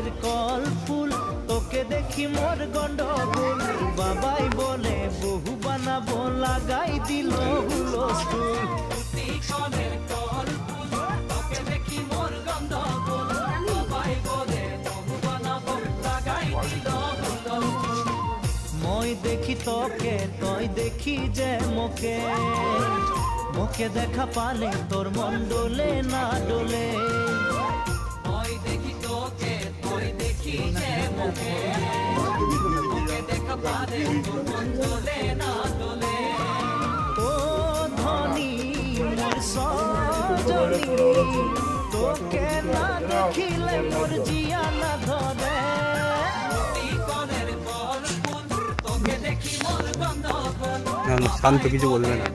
কনের কল ফুল তোকে দেখি মোর গন্ডগোল বাবাই বলে বহু বানাবো লাগাই দিল হুলস্থুল কনের কল ফুল তোকে দেখি মোর গন্ডগোল বাবাই বলে বহু বানাবো লাগাই দিল হুলস্থুল মই দেখি তোকে তই দেখি যে মোকে মোকে দেখা পালে তোর মন ডোলে না ডোলে মই দেখি তোকে তই দেখি যে মোকে মোকে দেখা পালে তোর মন ডোলে না ডোলে ও ধনী মোর সজনী তোকে না দেখিলে মোর জিয়া না ধরে শান্ত কিছু বলবে না।